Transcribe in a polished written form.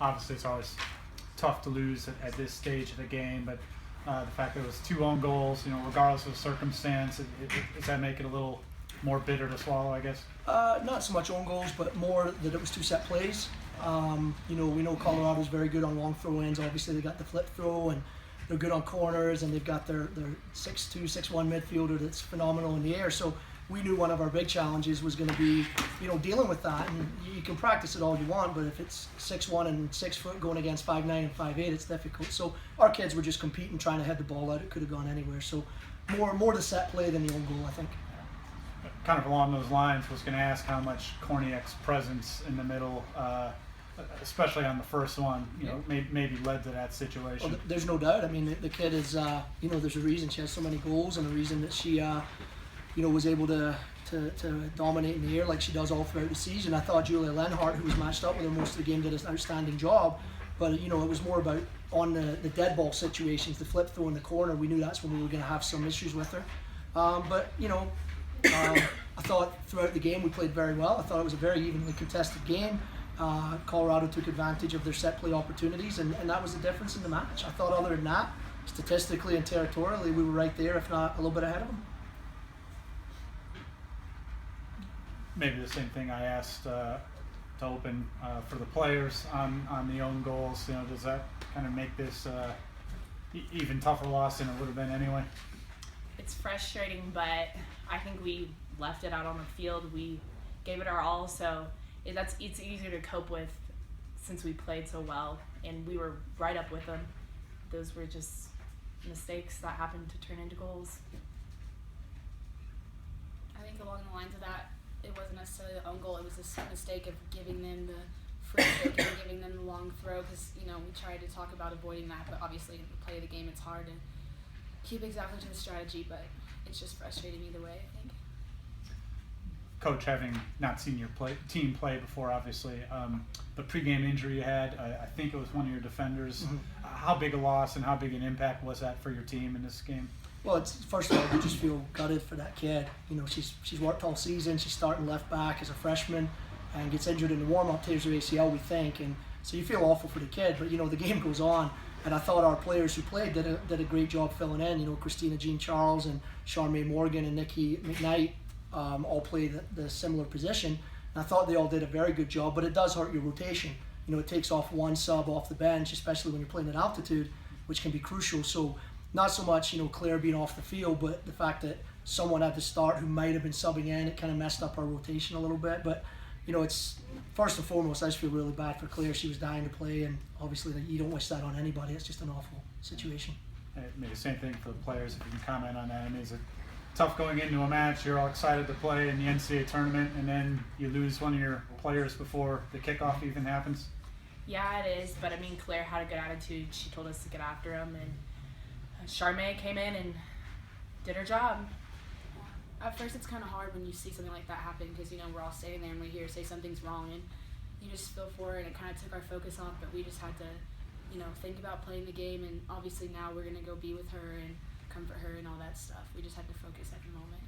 obviously it's always tough to lose at this stage of the game, but the fact that it was 2 own goals, regardless of circumstance, does that make it a little more bitter to swallow, I guess? Not so much own goals, but more that it was 2 set plays. We know Colorado's very good on long throw-ins. Obviously, they got the flip throw, and they're good on corners, and they've got their 6'2", 6'1" midfielder that's phenomenal in the air. So we knew one of our big challenges was going to be, dealing with that. And you can practice it all you want, but if it's 6'1" and 6 foot going against 5'9" and 5'8", it's difficult. So our kids were just competing, trying to head the ball out. It could have gone anywhere. So more the set play than the own goal, I think. Kind of along those lines, was going to ask how much Korniak's presence in the middle, especially on the first one, maybe led to that situation. Well, there's no doubt. I mean, the kid is, there's a reason she has so many goals, and a reason that she, was able to dominate in the air like she does all throughout the season. I thought Julia Lenhart, who was matched up with her most of the game, did an outstanding job. But, it was more about on the dead ball situations, the flip throw in the corner. We knew that's when we were going to have some issues with her. I thought throughout the game we played very well. I thought it was a very evenly contested game. Colorado took advantage of their set play opportunities, and that was the difference in the match. I thought other than that, statistically and territorially, we were right there, if not a little bit ahead of them. Maybe the same thing I asked to open for the players on the own goals. Does that kind of make this even tougher loss than it would have been anyway? It's frustrating, but I think we left it out on the field. We gave it our all, so it's easier to cope with since we played so well and we were right up with them. Those were just mistakes that happened to turn into goals. I think along the lines of that, it wasn't necessarily the own goal. It was a mistake of giving them the free kick and giving them the long throw, because we tried to talk about avoiding that, but obviously in the play of the game it's hard to keep exactly to the strategy, but it's just frustrating either way, I think. Coach, having not seen your team play before, obviously, the pregame injury you had, I think it was one of your defenders. Mm-hmm. How big a loss and how big an impact was that for your team in this game? Well, first of all, we just feel gutted for that kid. She's worked all season. She's starting left back as a freshman and gets injured in the warm-up, tears her ACL, we think. And so you feel awful for the kid, but the game goes on. And I thought our players who played did a great job filling in. Christina Jean Charles and Charmaine Morgan and Nikki McKnight all play the similar position. And I thought they all did a very good job, but it does hurt your rotation. It takes off one sub off the bench, especially when you're playing at altitude, which can be crucial. So not so much, Claire being off the field, but the fact that someone had to start who might have been subbing in, it kind of messed up our rotation a little bit. But, it's first and foremost, I just feel really bad for Claire. She was dying to play, and obviously you don't wish that on anybody. It's just an awful situation. Maybe the same thing for the players, if you can comment on that. I mean, is it tough going into a match, you're all excited to play in the NCAA tournament, and then you lose one of your players before the kickoff even happens? Yeah, it is, but Claire had a good attitude. She told us to get after him, and Charmaine came in and did her job. At first it's kind of hard when you see something like that happen, because we're all standing there and we hear say something's wrong, and you just feel for it, and it kind of took our focus off, but we just had to think about playing the game, and obviously now we're going to go be with her and comfort her and all that stuff. We just had to focus at the moment.